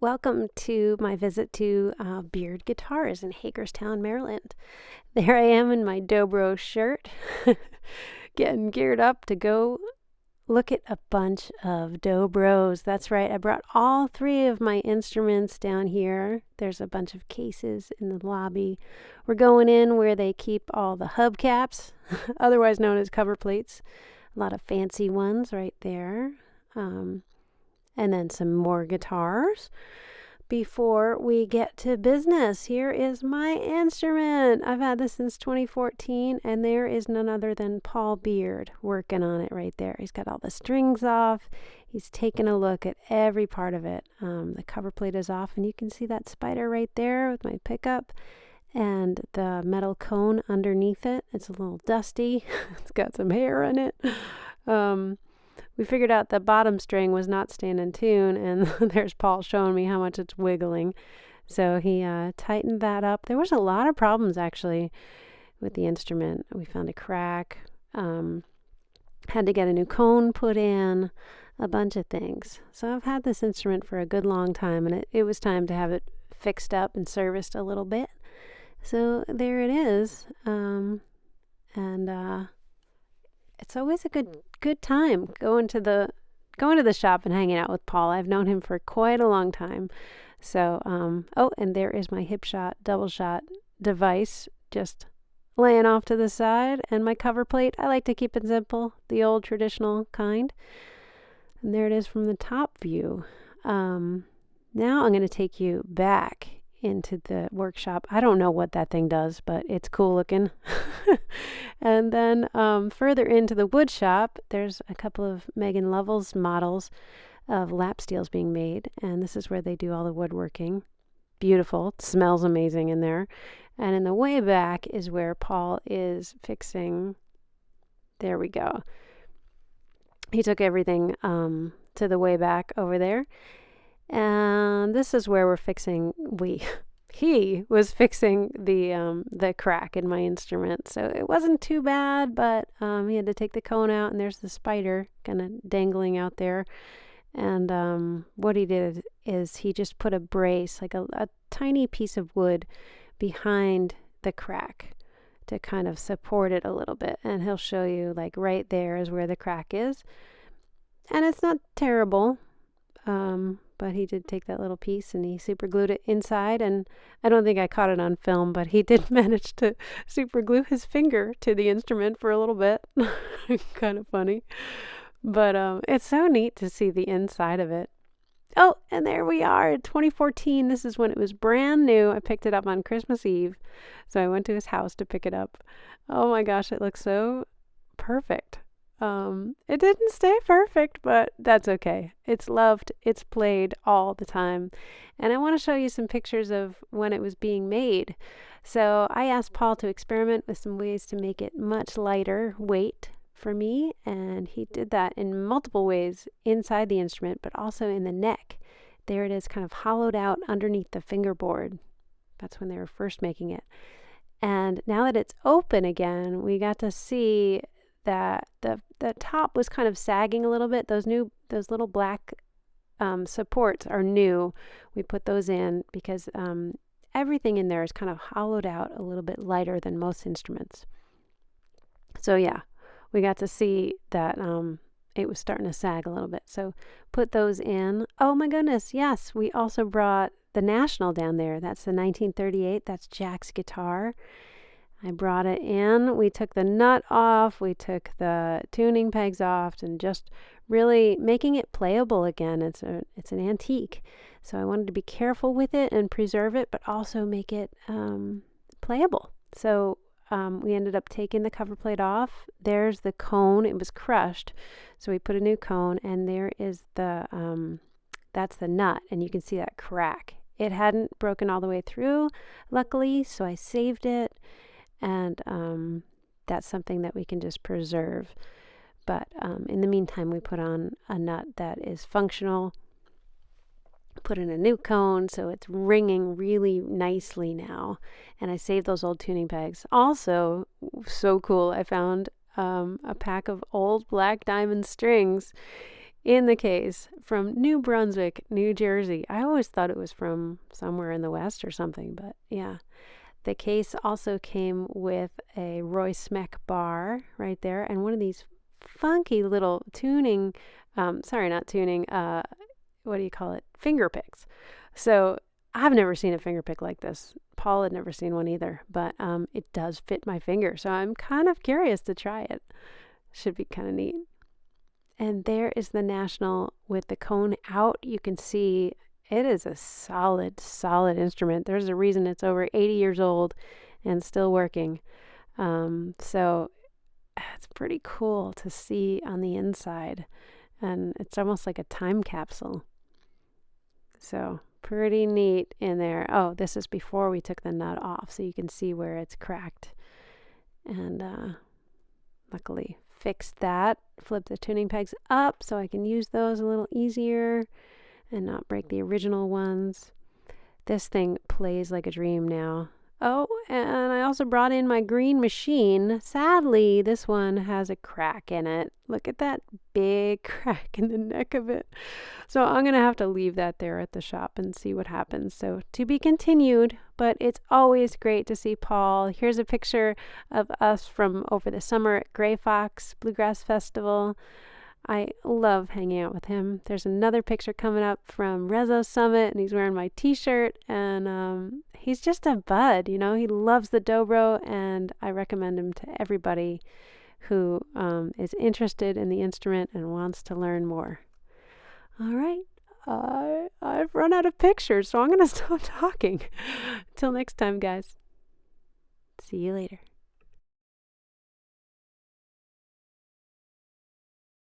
Welcome to my visit to Beard Guitars in Hagerstown, Maryland. There I am in my Dobro shirt, getting geared up to go look at a bunch of Dobros. That's right, I brought all three of my instruments down here. There's a bunch of cases in the lobby. We're going in where they keep all the hubcaps, otherwise known as cover plates. A lot of fancy ones right there. And then some more guitars. Before we get to business, here is my instrument. I've had this since 2014, and there is none other than Paul Beard working on it right there. He's got all the strings off. He's taken a look at every part of it. The cover plate is off, and you can see that spider right there with my pickup and the metal cone underneath it. It's a little dusty. It's got some hair in it. We figured out the bottom string was not staying in tune, and there's Paul showing me how much it's wiggling. So he tightened that up. There was a lot of problems, actually, with the instrument. We found a crack, had to get a new cone put in, a bunch of things. So I've had this instrument for a good long time, and it was time to have it fixed up and serviced a little bit. So there it is. It's always a good time going to the shop and hanging out with Paul. I've known him for quite a long time. So, and there is my hip shot, double shot device just laying off to the side, and my cover plate. I like to keep it simple, the old traditional kind. And there it is from the top view. Now I'm going to take you back into the workshop. I don't know what that thing does, but it's cool looking. And then further into the wood shop, there's a couple of Megan Lovell's models of lap steels being made, and this is where they do all the woodworking. Beautiful. It smells amazing in there. And in the way back is where Paul is fixing. There we go. He took everything to the way back over there. And this is where we're fixing, he was fixing the crack in my instrument. So it wasn't too bad, but he had to take the cone out, and there's the spider kind of dangling out there. And what he did is he just put a brace, like a tiny piece of wood behind the crack to kind of support it a little bit. And he'll show you, like, right there is where the crack is. And it's not terrible. But he did take that little piece and he super glued it inside, and I don't think I caught it on film, but he did manage to super glue his finger to the instrument for a little bit. Kind of funny. But it's so neat to see the inside of it. Oh, and there we are, 2014. This is when it was brand new. I picked it up on Christmas Eve, so I went to his house to pick it up. Oh my gosh, it looks so perfect. It didn't stay perfect, but that's okay. It's loved. It's played all the time. And I want to show you some pictures of when it was being made. So I asked Paul to experiment with some ways to make it much lighter weight for me. And he did that in multiple ways inside the instrument, but also in the neck. There it is, kind of hollowed out underneath the fingerboard. That's when they were first making it. And now that it's open again, we got to see that the top was kind of sagging a little bit. Those little black supports are new. We put those in because everything in there is kind of hollowed out a little bit lighter than most instruments. So yeah, we got to see that it was starting to sag a little bit. So put those in. Oh my goodness, yes, we also brought the National down there. That's the 1938. That's Jack's guitar. I brought it in. We took the nut off. We took the tuning pegs off, and just really making it playable again. It's an antique, so I wanted to be careful with it and preserve it, but also make it playable. So we ended up taking the cover plate off. There's the cone. It was crushed, so we put a new cone, and there is that's the nut, and you can see that crack. It hadn't broken all the way through, luckily, so I saved it. And that's something that we can just preserve. But in the meantime, we put on a nut that is functional, put in a new cone, so it's ringing really nicely now. And I saved those old tuning pegs. Also, so cool, I found a pack of old black diamond strings in the case from New Brunswick, New Jersey. I always thought it was from somewhere in the West or something, but yeah. The case also came with a Roy Smeck bar right there and one of these funky little tuning, sorry, not tuning, what do you call it? Finger picks. So I've never seen a finger pick like this. Paul had never seen one either, but it does fit my finger. So I'm kind of curious to try it. Should be kind of neat. And there is the National with the cone out. You can see it is a solid, solid instrument. There's a reason it's over 80 years old and still working. So it's pretty cool to see on the inside. And it's almost like a time capsule. So pretty neat in there. Oh, this is before we took the nut off, so you can see where it's cracked. And luckily fixed that. Flip the tuning pegs up so I can use those a little easier and not break the original ones. This thing plays like a dream now. Oh, and I also brought in my green machine. Sadly, this one has a crack in it. Look at that big crack in the neck of it. So I'm going to have to leave that there at the shop and see what happens. So to be continued, but it's always great to see Paul. Here's a picture of us from over the summer at Gray Fox Bluegrass Festival. I love hanging out with him. There's another picture coming up from Rezo Summit, and he's wearing my t-shirt, and he's just a bud, you know. He loves the dobro, and I recommend him to everybody who is interested in the instrument and wants to learn more. All right. I've run out of pictures, so I'm going to stop talking. Till next time, guys. See you later.